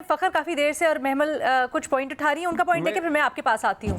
फ़खर काफ़ी देर से और महमल कुछ पॉइंट उठा रही हैं, उनका पॉइंट लेके फिर मैं आपके पास आती हूँ।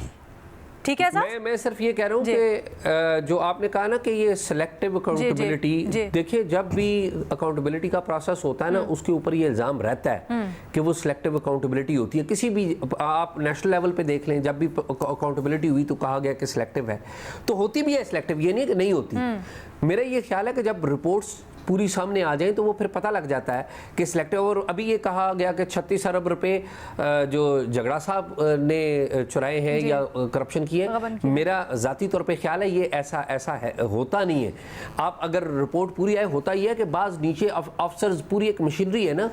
ठीक है सर? मैं सिर्फ ये कह रहा हूँ कि जो आपने कहा ना कि ये सिलेक्टिव अकाउंटेबिलिटी, देखिए जब भी अकाउंटेबिलिटी का प्रोसेस होता है ना, उसके ऊपर ये इल्ज़ाम रहता है कि वो सिलेक्टिव अकाउंटेबिलिटी होती है। किसी भी आप नेशनल लेवल पे देख लें, जब भी अकाउंटेबिलिटी हुई तो कहा गया कि सिलेक्टिव है, तो होती भी है सिलेक्टिव, ये नहीं कि नहीं होती। मेरा ये ख्याल है कि जब रिपोर्ट्स पूरी सामने आ जाएं तो वो फिर पता लग जाता है कि सिलेक्टिव। और अभी ये कहा गया कि 36 अरब रुपए जो झगड़ा साहब ने चुराए हैं या करप्शन किए, मेरा ज़ाती तौर पे ख्याल है ये ऐसा है, होता नहीं है। आप अगर रिपोर्ट पूरी आए, होता ही है कि बाज़ नीचे अफसर्स, पूरी एक मशीनरी है ना,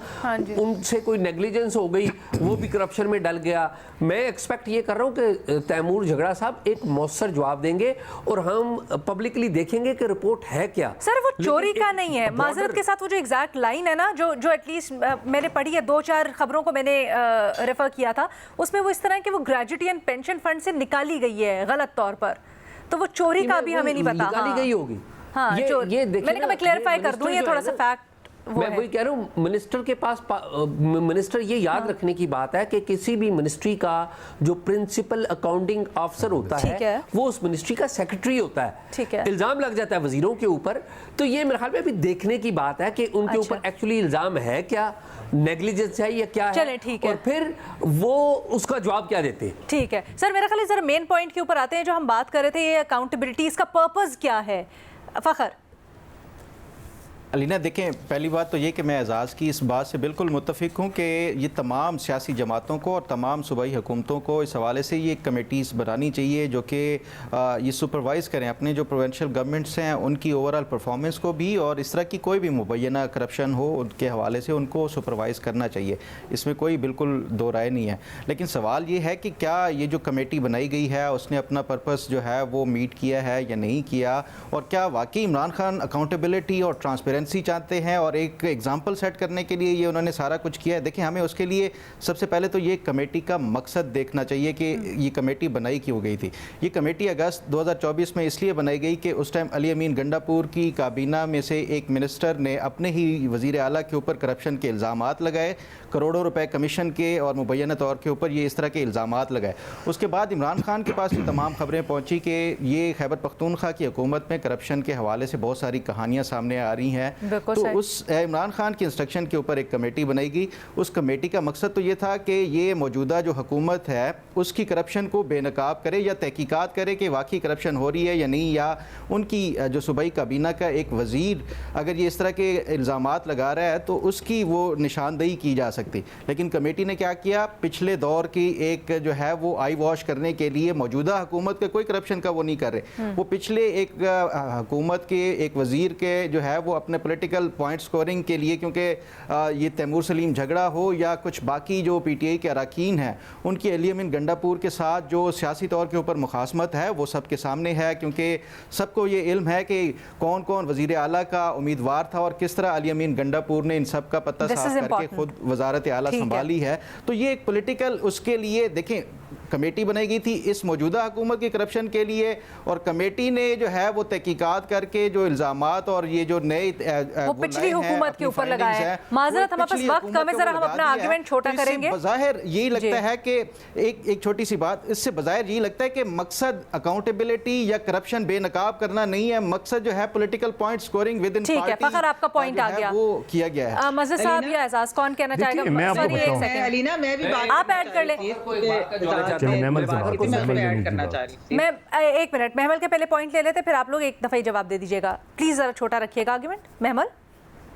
उनसे कोई नेग्लिजेंस हो गई, वो भी करप्शन में डल गया। मैं एक्सपेक्ट ये कर रहा हूँ कि तैमूर झगड़ा साहब एक मौसर जवाब देंगे और हम पब्लिकली देखेंगे कि रिपोर्ट है क्या। सर वो चोरी का नहीं है, माजरत के साथ वो जो एग्जैक्ट लाइन है ना, जो एटलीस्ट मैंने पढ़ी है, 2-4 खबरों को मैंने रेफर किया था, उसमें वो इस तरह के वो ग्रेजुएटी एंड पेंशन फंड से निकाली गई है गलत तौर पर, तो वो चोरी का भी हमें नहीं पता। निकाली गई होगी। हाँ, मैंने कहा मैं क्लेरिफाई कर दूं, ये थोड़ा सा फैक्ट मैं वही कह रहा हूँ। मिनिस्टर के पास मिनिस्टर ये याद रखने की बात है कि किसी भी मिनिस्ट्री का जो प्रिंसिपल अकाउंटिंग ऑफिसर होता है वो उस मिनिस्ट्री का सेक्रेटरी होता है। ठीक है। इल्जाम लग जाता है वजीरों के ऊपर, तो ये मेरे ख्याल में अभी देखने की बात है कि उनके ऊपर एक्चुअली इल्जाम है क्या, नेग्लिजेंस है या क्या है, और फिर वो उसका जवाब क्या देते हैं। ठीक है सर, मेरा ख्याल है जरा मेन पॉइंट के ऊपर आते हैं जो हम बात कर रहे थे, ये अकाउंटेबिलिटी, इसका पर्पस क्या है फ़खर? अलीना देखें, पहली बात तो ये कि मैं एजाज़ की इस बात से बिल्कुल मुत्तफ़िक हूँ कि ये तमाम सियासी जमातों को और तमाम सूबाई हुकूमतों को इस हवाले से ये कमेटीज़ बनानी चाहिए जो कि ये सुपरवाइज़ करें अपने जो प्रोविंशियल गवर्नमेंट्स हैं उनकी ओवरऑल परफॉर्मेंस को भी, और इस तरह की कोई भी मुबैना करप्शन हो उनके हवाले से उनको सुपरवाइज़ करना चाहिए। इसमें कोई बिल्कुल दो राय नहीं है। लेकिन सवाल ये है कि क्या ये जो कमेटी बनाई गई है उसने अपना पर्पस जो है वो मीट किया है या नहीं किया, और क्या वाकई इमरान खान अकाउंटेबिलिटी और ट्रांसपेरेंसी चाहते हैं और एक एग्जाम्पल सेट करने के लिए ये उन्होंने सारा कुछ किया है। देखिए, हमें उसके लिए सबसे पहले तो ये कमेटी का मकसद देखना चाहिए कि ये कमेटी बनाई क्यों गई थी। ये कमेटी अगस्त 2024 में इसलिए बनाई गई कि उस टाइम अली अमीन गंडापुर की काबीना में से एक मिनिस्टर ने अपने ही वज़ीर आला के ऊपर करप्शन के इल्ज़ामात लगाए, करोड़ों रुपए कमीशन के और मुबैना तौर के ऊपर ये इस तरह के इल्ज़ामात लगाए। उसके बाद इमरान खान के पास तमाम खबरें पहुँची कि ये खैबर पख्तूनख्वा की हुकूमत में करप्शन के हवाले से बहुत सारी कहानियाँ सामने आ रही हैं। तो उस इमरान खान की इंस्ट्रक्शन के ऊपर एक कमेटी बनाई गई। उस कमेटी का मकसद तो ये था कि ये मौजूदा जो हुकूमत है उसकी करप्शन को बेनकाब करे या तहकीकात करे कि वाकई करप्शन हो रही है या नहीं, या उनकी जो सूबाई काबीना का एक वज़ीर अगर ये इस तरह के इल्ज़ामात लगा रहा है तो उसकी वो निशानदेही की जा सकती। लेकिन कमेटी ने क्या किया, पिछले दौर की एक जो है वो आई वॉश करने के लिए मौजूदा हुकूमत के कोई करप्शन का वो नहीं कर रहे, वो पिछले एक हुकूमत के एक वज़ीर के जो है वो अपने पॉलिटिकल पॉइंट स्कोरिंग के लिए, क्योंकि ये तैमूर सलीम झगड़ा हो या कुछ बाकी जो पीटीआई के अरकान हैं उनकी अली अमीन गंडापुर के साथ जो सियासी तौर के ऊपर मुखासमत है वो सबके सामने है, क्योंकि सबको ये इल्म है कि कौन कौन वज़ीर आला का उम्मीदवार था और किस तरह अली अमीन गंडापुर ने इन सब का पता साफ करके खुद वजारत आला संभाली है। तो ये एक पॉलिटिकल उसके लिए देखें कमेटी बनाई गई थी इस मौजूदा हुकूमत की करप्शन के लिए, और कमेटी ने जो है वो तहकीकात करके जो इल्ज़ामात और ये जो नए वो पिछली हुकूमत के ऊपर लगाए हैं। माजरत हमारे पास वक्त कम है, जरा हम अपना आर्गुमेंट छोटा करेंगे। बज़ाहिर यही लगता है कि एक छोटी सी बात, इससे बज़ाहिर यही लगता है कि मकसद अकाउंटेबिलिटी या करप्शन बेनकाब करना नहीं है, मकसद जो है political point scoring with in party. ठीक है फ़खर, आपका पॉइंट आ गया, वो किया गया है। मज़हर साहब या एजाज कौन कहना चाहेगा? अलीना, मैं भी आप ऐड कर लें। मैं एक मिनट महमल के पहले पॉइंट ले लेते, फिर आप लोग एक दफ़ा ही जवाब दे दीजिएगा। प्लीज़ ज़रा छोटा रखिएगा आर्गुमेंट। महमल,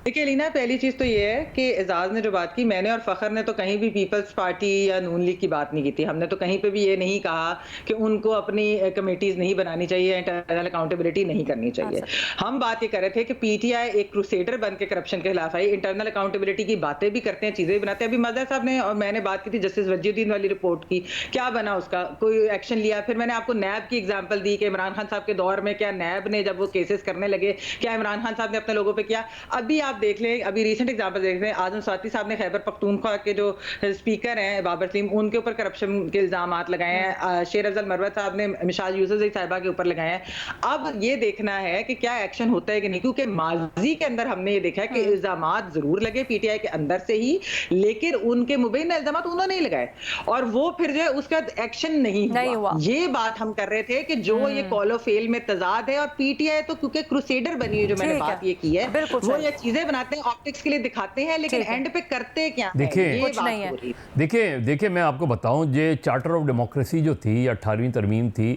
देखिए लीना, पहली चीज़ तो ये है कि एजाज ने जो बात की, मैंने और फ़खर ने तो कहीं भी पीपल्स पार्टी या नून लीग की बात नहीं की थी। हमने तो कहीं पे भी ये नहीं कहा कि उनको अपनी कमेटीज़ नहीं बनानी चाहिए, इंटरनल अकाउंटेबिलिटी नहीं करनी चाहिए। हम बात ये कर रहे थे कि पीटीआई एक क्रूसेडर बन के करप्शन के खिलाफ आई, इंटरनल अकाउंटेबिलिटी की बातें भी करते हैं, चीज़ें भी बनाते हैं। अभी मज़हर साहब ने और मैंने बात की थी जस्टिस वजीउद्दीन वाली रिपोर्ट की, क्या बना उसका, कोई एक्शन लिया? फिर मैंने आपको नैब की एग्जाम्पल दी कि इमरान खान साहब के दौर में क्या नैब ने जब वो केसेस करने लगे, क्या इमरान खान साहब ने अपने लोगों पर किया? अभी आप देख लें, अभी रिसेंट एग्जांपल देख लें, आजम स्वाति साहब ने खैबर पख्तूनख्वा के जो स्पीकर हैं बाबर सलीम, उनके ऊपर करप्शन के इल्जामात लगाए हैं। शेर अफजल मरवत साहब ने मिसाल यूसुफ साहिबा के ऊपर लगाए हैं। अब ये देखना है कि क्या एक्शन होता है कि नहीं, क्योंकि माजी के अंदर हमने ये देखा है कि इल्जामात जरूर लगे पीटीआई के अंदर से ही, लेकिन उनके मुबैना इल्जामात उन्होंने ही लगाए और वो फिर जो है उसका एक्शन नहीं हुआ। ये बात हम कर रहे थे कि जो ये कॉल ऑफ फेल में तजाद है, और पीटीआई तो क्योंकि क्रूसेडर बनी है, जो मैंने बात ये की है, वो ये चीजें बनाते हैं, ऑप्टिक्स के लिए दिखाते हैं, लेकिन एंड पे करते क्या है, ये बात हो रही है। देखिए मैं आपको बताऊं, ये चार्टर ऑफ डेमोक्रेसी जो थी, 18वीं तरमीम थी,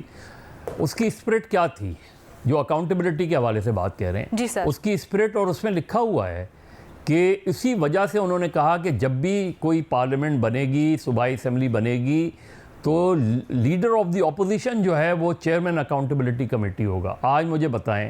उसकी स्पिरिट क्या थी, जो अकाउंटेबिलिटी के हवाले से बात कह रहे हैं जी सर। उसकी स्पिरिट, और उसमें लिखा हुआ है कि इसी वजह से उन्होंने कहा कि जब भी कोई पार्लियामेंट बनेगी, सूबाई असेंबली बनेगी, तो लीडर ऑफ द ऑपोजिशन जो है वो चेयरमैन अकाउंटेबिलिटी कमेटी होगा। आज मुझे बताएं,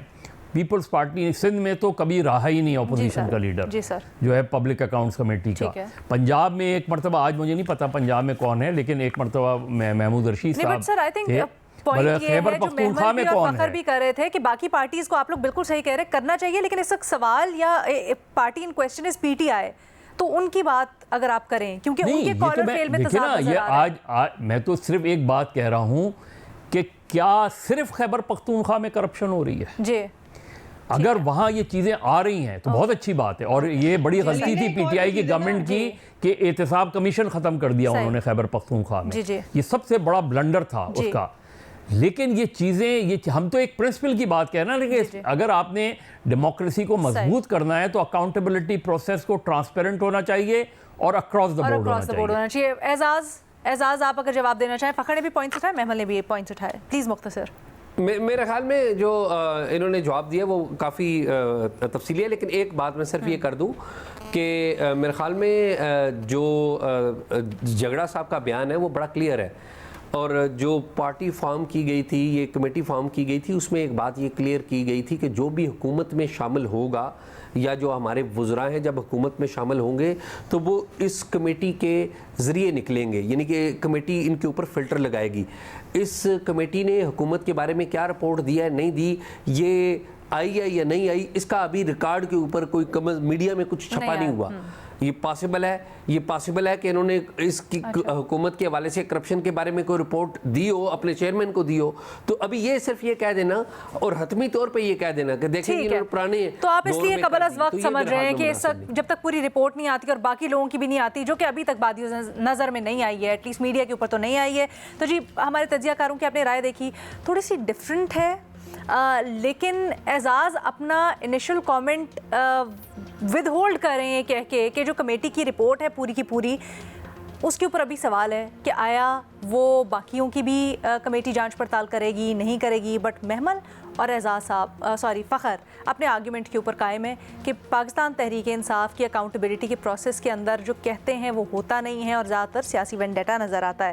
पीपल्स पार्टी सिंध में तो कभी रहा ही नहीं ऑपोजिशन का लीडर जी सर, जो है पब्लिक अकाउंट्स कमेटी का। पंजाब में एक मरतबा, आज मुझे नहीं पता पंजाब में कौन है, लेकिन एक मरतबा महमूद रशीद साहब खैबर पख्तूनख्वा में कौन है, भी कर रहे थे कि बाकी पार्टीज को आप लोग बिल्कुल सही कह रहे हैं, करना चाहिए, लेकिन इस वक्त सवाल या party in question is PTI, तो उनकी बात अगर आप करें, क्योंकि उनके कॉलर फेल में तजाद नजर आ रहा है। आज मैं तो सिर्फ एक बात कह रहा हूं कि क्या सिर्फ खैबर पख्तूनख्वा में करप्शन हो रही है जी? अगर वहां ये चीजें आ रही हैं तो बहुत अच्छी बात है, और ये बड़ी गलती थी पीटीआई की गवर्नमेंट की कि एहतसाब कमीशन खत्म कर दिया उन्होंने खैबर पख्तूनख्वा में, ये सबसे बड़ा ब्लंडर था उसका। लेकिन ये चीज़ें, हम तो एक प्रिंसिपल की बात कह रहे हैं ना, लेकिन अगर आपने डेमोक्रेसी को मजबूत करना है तो अकाउंटेबिलिटी प्रोसेस को ट्रांसपेरेंट होना चाहिए और अक्रॉस द बोर्ड होना चाहिए। एजाज आप अगर जवाब देना चाहें, फ़खर ने भी पॉइंट्स उठाए, महमल ने भी पॉइंट्स उठाए, प्लीज़ मुख्तसर। मेरे ख्याल में जो इन्होंने जवाब दिया वो काफ़ी तफसीली है, लेकिन एक बात मैं सिर्फ ये कर दूं कि मेरे ख्याल में जो झगड़ा साहब का बयान है वो बड़ा क्लियर है, और जो पार्टी फॉर्म की गई थी, ये कमेटी फॉर्म की गई थी, उसमें एक बात ये क्लियर की गई थी कि जो भी हुकूमत में शामिल होगा या जो हमारे वुज़रा हैं जब हुकूमत में शामिल होंगे तो वो इस कमेटी के ज़रिए निकलेंगे, यानी कि कमेटी इनके ऊपर फ़िल्टर लगाएगी। इस कमेटी ने हुकूमत के बारे में क्या रिपोर्ट दिया है, नहीं दी, ये आई है या नहीं आई, इसका अभी रिकॉर्ड के ऊपर कोई मीडिया में कुछ छपा नहीं हुआ। ये पॉसिबल है कि इन्होंने इसकी हुकूमत के हवाले से करप्शन के बारे में कोई रिपोर्ट दी हो, अपने चेयरमैन को दी हो, तो अभी ये सिर्फ ये कह देना और हतमी तौर पे ये कह देना कि देखिए इन्होंने पुराने, तो आप इसलिए कबल अज़ वक्त समझ रहे हैं कि जब तक पूरी रिपोर्ट नहीं आती और बाकी लोगों की भी नहीं आती, जो कि अभी तक बात नज़र में नहीं आई है, एटलीस्ट मीडिया के ऊपर तो नहीं आई है। तो जी, हमारे तजियाकारों की आपने राय देखी, थोड़ी सी डिफरेंट है, लेकिन एजाज अपना इनिशियल कमेंट विद होल्ड कर रहे हैं, कह के कि जो कमेटी की रिपोर्ट है पूरी की पूरी, उसके ऊपर अभी सवाल है कि आया वो बाकियों की भी कमेटी जांच पड़ताल करेगी, नहीं करेगी। बट महमल और एजाज साहब, फ़खर अपने आर्ग्यूमेंट के ऊपर कायम है कि पाकिस्तान तहरीक इंसाफ की अकाउंटेबिलिटी के प्रोसेस के अंदर जो कहते हैं वो होता नहीं है और ज़्यादातर सियासी वेंडेटा नज़र आता है।